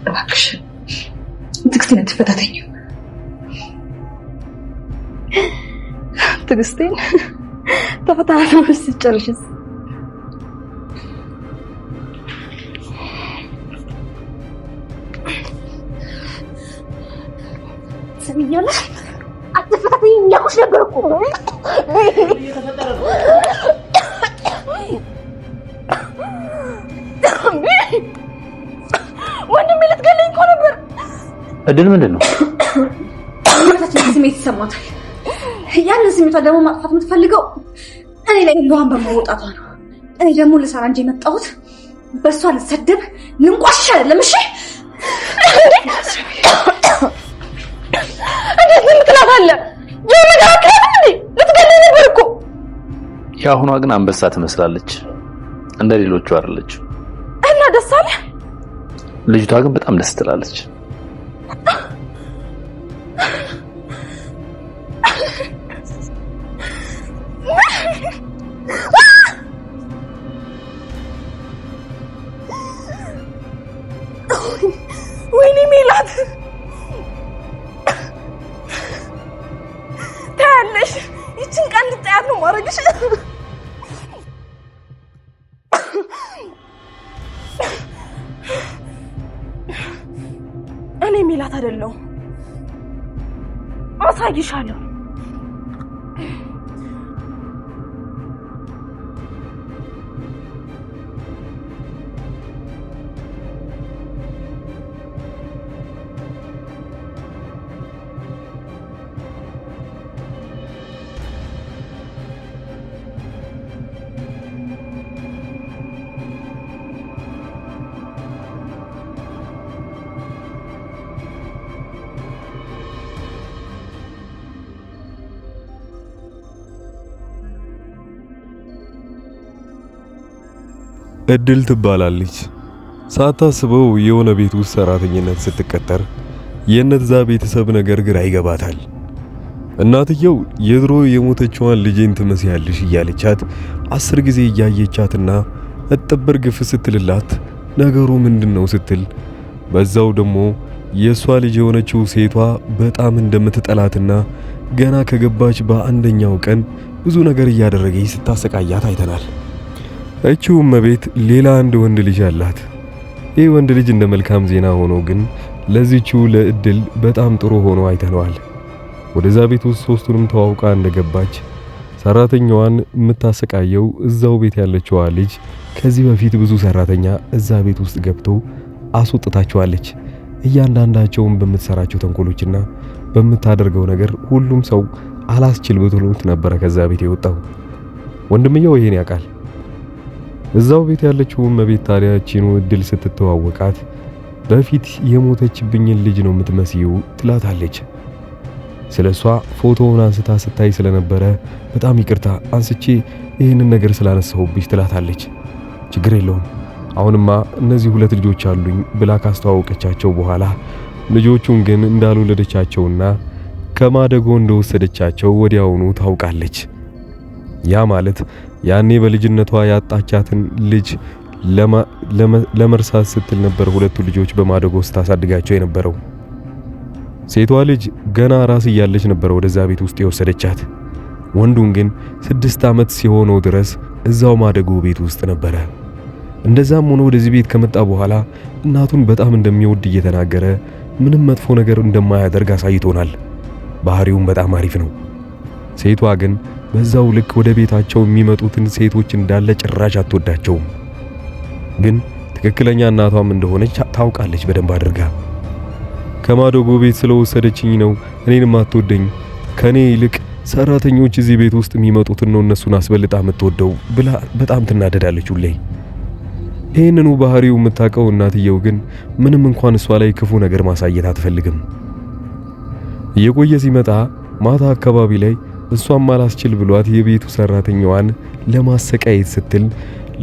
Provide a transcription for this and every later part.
እባክሽ ትዕግስቴን ትፈታተኝ። ትዕግስቴን ተፈታተኝ ስትጨርሽስ ሰሚኛለሽ? አትፈታተኝ ያልኩሽ ነበር እኮ። ወንድሜ ልትገለኝ እኮ ነበር። እድል ምንድን ነው? ታችን ስሜት ይሰማታል። ያን ስሜቷ ደግሞ ማጥፋት የምትፈልገው እኔ ላይ ልዋን በማውጣቷ ነው። እኔ ደግሞ ልሰራ እንጂ የመጣሁት በእሷ ልሰደብ ልንቋሽ አይደለም። እሺ እንዴት ምን ትላታለህ? የነገር አክላት እንዴ ልትገለኝ ነበር እኮ። ያሁኗ ግን አንበሳ ትመስላለች፣ እንደ ሌሎቹ አይደለች። እና ደስ አለ። ልጅቷ ግን በጣም ደስ ትላለች። ወይኔ ሜላት ታያለሽ፣ ይችን ቀን ልታያት ነው ማረግሽ። እኔ ሜላት አይደለሁም፣ አሳይሻለሁ። እድል ትባላለች። ሳታስበው የሆነ ቤት ውስጥ ሰራተኝነት ስትቀጠር የነዛ ቤተሰብ ነገር ግራ ይገባታል። እናትየው የድሮ የሞተችዋን ልጄን ትመስያለሽ እያለቻት 10 ጊዜ እያየቻትና እጥብር ግፍ ስትልላት ነገሩ ምንድነው ስትል በዛው ደግሞ የሷ ልጅ የሆነችው ሴቷ በጣም እንደምትጠላትና ገና ከገባች በአንደኛው ቀን ብዙ ነገር እያደረገች ስታሰቃያት አይተናል። እቺው እመቤት ሌላ አንድ ወንድ ልጅ አላት። ይህ ወንድ ልጅ እንደ መልካም ዜና ሆኖ ግን ለዚህችው ለእድል በጣም ጥሩ ሆኖ አይተነዋል። ወደዛ ቤት ውስጥ ሶስቱንም ተዋውቃ እንደገባች ሰራተኛዋን የምታሰቃየው እዛው ቤት ያለችዋ ልጅ ከዚህ በፊት ብዙ ሰራተኛ እዛ ቤት ውስጥ ገብተው አስወጥታቸዋለች። እያንዳንዳቸውን በምትሰራቸው ተንኮሎችና በምታደርገው ነገር ሁሉም ሰው አላስችል ብሎት ነበር ከዛ ቤት የወጣው። ወንድምየው ይሄን ያውቃል። እዛው ቤት ያለችው እመቤት ታዲያ እቺኑ እድል ስትተዋወቃት በፊት የሞተችብኝን ልጅ ነው የምትመስዪው ትላታለች። ስለሷ ፎቶውን አንስታ ስታይ ስለነበረ በጣም ይቅርታ አንስቼ ይህንን ነገር ስላነሳሁብሽ ትላታለች። ችግር የለውም አሁንማ እነዚህ 2 ልጆች አሉኝ ብላ ካስተዋወቀቻቸው በኋላ ልጆቹን ግን እንዳልወለደቻቸውና ከማደጎ እንደወሰደቻቸው ወዲያውኑ ታውቃለች። ያ ማለት ያኔ በልጅነቷ ያጣቻትን ልጅ ለመርሳት ስትል ነበር 2 ልጆች በማደጎ ስታሳድጋቸው የነበረው። ሴቷ ልጅ ገና ራስ እያለች ነበር ወደዛ ቤት ውስጥ የወሰደቻት። ወንዱን ግን 6 ዓመት ሲሆነው ድረስ እዛው ማደጎ ቤት ውስጥ ነበረ። እንደዛም ሆኖ ወደዚህ ቤት ከመጣ በኋላ እናቱን በጣም እንደሚወድ እየተናገረ ምንም መጥፎ ነገር እንደማያደርግ አሳይቶናል። ባህሪውም በጣም አሪፍ ነው። ሴቷ ግን በዛው ልክ ወደ ቤታቸው የሚመጡትን ሴቶች እንዳለ ጭራሽ አትወዳቸውም። ግን ትክክለኛ እናቷም እንደሆነች ታውቃለች በደንብ አድርጋ። ከማደጎ ቤት ስለወሰደችኝ ነው እኔንም አትወደኝ፣ ከኔ ይልቅ ሰራተኞች እዚህ ቤት ውስጥ የሚመጡትን ነው እነሱን አስበልጣ የምትወደው ብላ በጣም ትናደዳለች ሁሌ። ይህንኑ ባህሪው የምታውቀው እናትየው ግን ምንም እንኳን እሷ ላይ ክፉ ነገር ማሳየት አትፈልግም። እየቆየ ሲመጣ ማታ አካባቢ ላይ እሷም አላስችል ብሏት የቤቱ ሰራተኛዋን ለማሰቃየት ስትል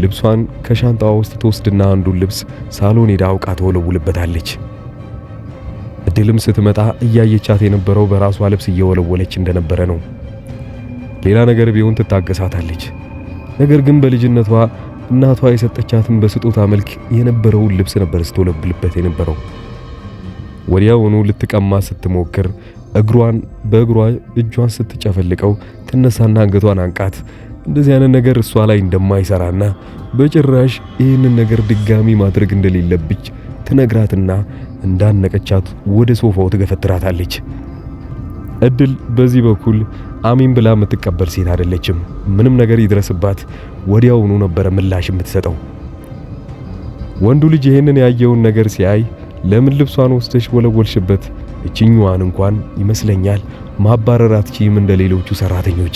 ልብሷን ከሻንጣዋ ውስጥ ተወስድና አንዱን ልብስ ሳሎን ሄዳ አውቃ ተወለውልበታለች። እድልም ስትመጣ እያየቻት የነበረው በራሷ ልብስ እየወለወለች እንደነበረ ነው። ሌላ ነገር ቢሆን ትታገሳታለች። ነገር ግን በልጅነቷ እናቷ የሰጠቻትን በስጦታ መልክ የነበረውን ልብስ ነበር ስትወለብልበት የነበረው። ወዲያውኑ ልትቀማ ስትሞክር በእግሯ እጇን ስትጨፈልቀው ትነሳና አንገቷን አንቃት እንደዚህ አይነት ነገር እሷ ላይ እንደማይሰራና በጭራሽ ይህንን ነገር ድጋሚ ማድረግ እንደሌለብች ትነግራትና እንዳነቀቻት ወደ ሶፋው ትገፈትራታለች። እድል በዚህ በኩል አሚን ብላ የምትቀበል ሴት አይደለችም። ምንም ነገር ይድረስባት ወዲያውኑ ነበር ምላሽ የምትሰጠው። ወንዱ ልጅ ይህንን ያየውን ነገር ሲያይ ለምን ልብሷን ወስደሽ ወለወልሽበት? እቺኛዋን እንኳን ይመስለኛል ማባረር አትችይም እንደሌሎቹ ሰራተኞች።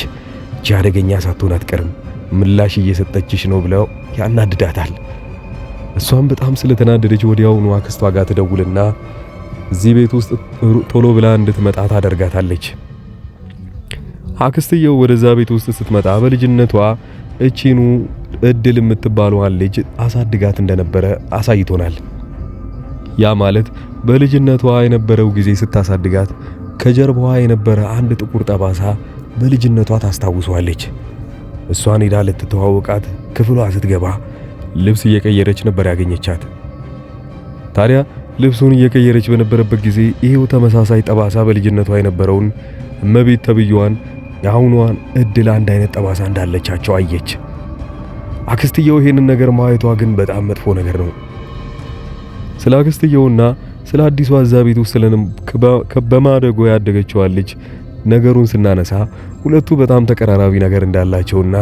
እቺ አደገኛ ሳትሆን አትቀርም፣ ምላሽ እየሰጠችሽ ነው ብለው ያናድዳታል። እሷም በጣም ስለተናደደች ወዲያውኑ አክስቷ ጋር ትደውልና እዚህ ቤት ውስጥ ቶሎ ብላ እንድትመጣ ታደርጋታለች። አክስትየው ወደዛ ቤት ውስጥ ስትመጣ በልጅነቷ እቺኑ እድል የምትባለዋን ልጅ አሳድጋት እንደነበረ አሳይቶናል። ያ ማለት በልጅነቷ የነበረው ጊዜ ስታሳድጋት ከጀርባዋ የነበረ አንድ ጥቁር ጠባሳ በልጅነቷ ታስታውሷለች። እሷን ሄዳ ልትተዋወቃት ክፍሏ ስትገባ ልብስ እየቀየረች ነበር ያገኘቻት። ታዲያ ልብሱን እየቀየረች በነበረበት ጊዜ ይሄው ተመሳሳይ ጠባሳ በልጅነቷ የነበረውን እመቤት ተብየዋን የአሁኗን እድል አንድ አይነት ጠባሳ እንዳለቻቸው አየች። አክስትየው ይሄንን ነገር ማየቷ ግን በጣም መጥፎ ነገር ነው። ስለ አክስትየውና ስለ አዲሷ እዛ ቤት ውስጥ በማደጎ ያደገችው ልጅ ነገሩን ስናነሳ ሁለቱ በጣም ተቀራራቢ ነገር እንዳላቸውና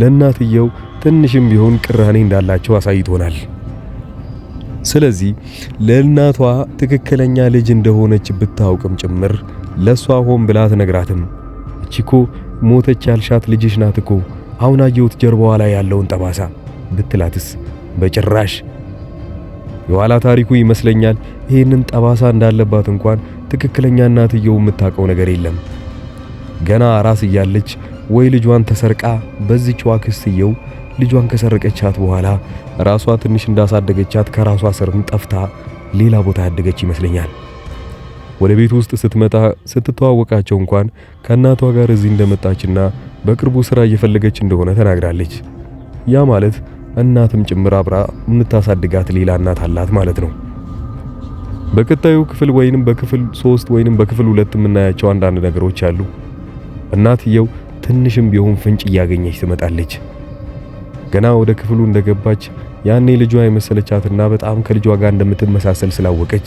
ለእናትየው ትንሽም ቢሆን ቅራኔ እንዳላቸው አሳይቶናል። ስለዚህ ለእናቷ ትክክለኛ ልጅ እንደሆነች ብታውቅም ጭምር ለሷ ሆን ብላ ትነግራትም። እቺኮ ሞተች ያልሻት ልጅሽ ናት እኮ አሁን አየሁት ጀርባዋ ላይ ያለውን ጠባሳ ብትላትስ? በጭራሽ። የኋላ ታሪኩ ይመስለኛል ይህንን ጠባሳ እንዳለባት እንኳን ትክክለኛ እናትየው የምታውቀው ነገር የለም። ገና አራስ እያለች ወይ ልጇን ተሰርቃ በዚህው አክስትየው ልጇን ከሰረቀቻት በኋላ ራሷ ትንሽ እንዳሳደገቻት ከራሷ ስርም ጠፍታ ሌላ ቦታ ያደገች ይመስለኛል። ወደ ቤት ውስጥ ስትመጣ ስትተዋወቃቸው እንኳን ከእናቷ ጋር እዚህ እንደመጣችና በቅርቡ ስራ እየፈለገች እንደሆነ ተናግራለች። ያ ማለት እናትም ጭምር አብራ የምታሳድጋት ሌላ እናት አላት ማለት ነው። በቀጣዩ ክፍል ወይንም በክፍል 3 ወይንም በክፍል 2 የምናያቸው አንዳንድ ነገሮች አሉ። እናትየው ትንሽም ቢሆን ፍንጭ እያገኘች ትመጣለች። ገና ወደ ክፍሉ እንደገባች ያኔ ልጇ የመሰለቻትና በጣም ከልጇ ጋር እንደምትመሳሰል ስላወቀች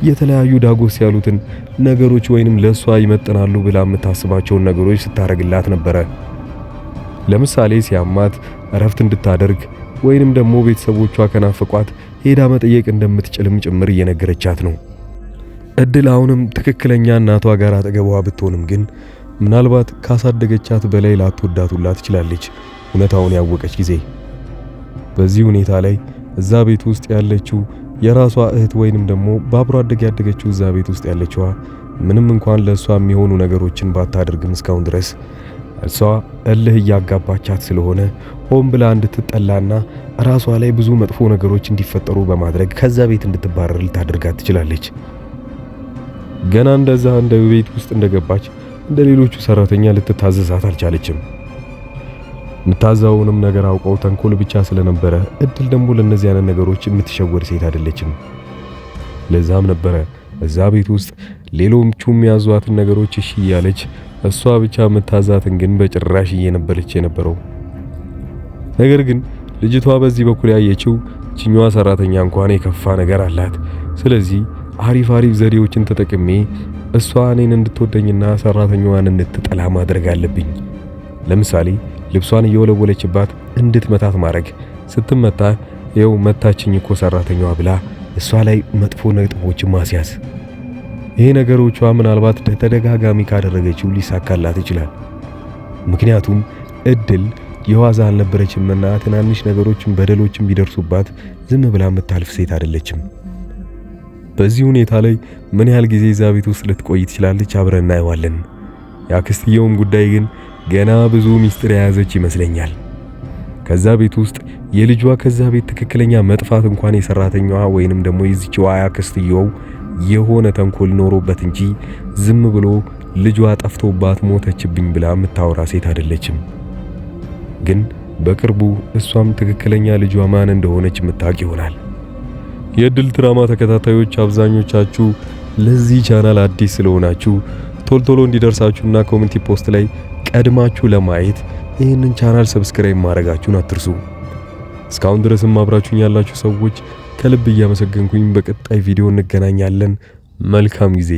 የተለያዩ ዳጎስ ያሉትን ነገሮች ወይንም ለሷ ይመጥናሉ ብላ የምታስባቸውን ነገሮች ስታረግላት ነበረ። ለምሳሌ ሲያማት እረፍት እንድታደርግ ወይንም ደግሞ ቤተሰቦቿ ከናፈቋት ሄዳ መጠየቅ እንደምትችልም ጭምር እየነገረቻት ነው። እድል አሁንም ትክክለኛ እናቷ ጋር አጠገቧ ብትሆንም ግን ምናልባት ካሳደገቻት በላይ ላትወዳቱላ ትችላለች እውነታውን ያወቀች ጊዜ። በዚህ ሁኔታ ላይ እዛ ቤት ውስጥ ያለችው የራሷ እህት ወይንም ደግሞ በአብሮ አደግ ያደገችው እዛ ቤት ውስጥ ያለችዋ ምንም እንኳን ለሷ የሚሆኑ ነገሮችን ባታደርግም እስካሁን ድረስ እሷ እልህ እያጋባቻት ስለሆነ ሆን ብላ እንድትጠላና ራሷ ላይ ብዙ መጥፎ ነገሮች እንዲፈጠሩ በማድረግ ከዛ ቤት እንድትባረር ልታደርጋት ትችላለች። ገና እንደዛ እንደ ቤት ውስጥ እንደገባች እንደ ሌሎቹ ሰራተኛ ልትታዘዛት አልቻለችም። የምታዛውንም ነገር አውቀው ተንኮል ብቻ ስለነበረ እድል ደግሞ ለነዚህ አይነት ነገሮች የምትሸወድ ሴት አይደለችም። ለዛም ነበረ እዛ ቤት ውስጥ ሌሎቹ የሚያዟትን ነገሮች እሺ እያለች እሷ ብቻ የምታዛትን ግን በጭራሽ እየነበረች የነበረው። ነገር ግን ልጅቷ በዚህ በኩል ያየችው ችኛዋ ሰራተኛ እንኳን የከፋ ነገር አላት። ስለዚህ አሪፍ ዘዴዎችን ተጠቅሜ እሷ እኔን እንድትወደኝና ሰራተኛዋን እንድትጠላ ማድረግ አለብኝ። ለምሳሌ ልብሷን እየወለወለችባት እንድትመታት ማድረግ፣ ስትመታ ይኸው መታችኝ እኮ ሰራተኛዋ ብላ እሷ ላይ መጥፎ ነጥቦችን ማስያዝ። ይሄ ነገሮቿ ምናልባት ተደጋጋሚ ካደረገችው ሊሳካላት ይችላል። ምክንያቱም እድል የዋዛ አልነበረችምና ትናንሽ ነገሮችን በደሎችን ቢደርሱባት ዝም ብላ የምታልፍ ሴት አይደለችም። በዚህ ሁኔታ ላይ ምን ያህል ጊዜ እዛ ቤት ውስጥ ልትቆይ ትችላለች አብረን እናየዋለን። የአክስትየውም ጉዳይ ግን ገና ብዙ ሚስጥር የያዘች ይመስለኛል። ከዛ ቤት ውስጥ የልጇ ከዛ ቤት ትክክለኛ መጥፋት እንኳን የሰራተኛዋ ወይንም ደግሞ የዚችዋ አክስትየው የሆነ ተንኮል ኖሮበት እንጂ ዝም ብሎ ልጇ ጠፍቶባት ሞተችብኝ ብላ የምታወራ ሴት አይደለችም። ግን በቅርቡ እሷም ትክክለኛ ልጇ ማን እንደሆነች የምታውቅ ይሆናል። የእድል ድራማ ተከታታዮች አብዛኞቻችሁ ለዚህ ቻናል አዲስ ስለሆናችሁ ቶሎ እንዲደርሳችሁና ኮሚኒቲ ፖስት ላይ ቀድማችሁ ለማየት ይህንን ቻናል ሰብስክራይብ ማድረጋችሁን አትርሱ። እስካሁን ድረስም አብራችሁኝ ያላችሁ ሰዎች ከልብ እያመሰገንኩኝ በቀጣይ ቪዲዮ እንገናኛለን። መልካም ጊዜ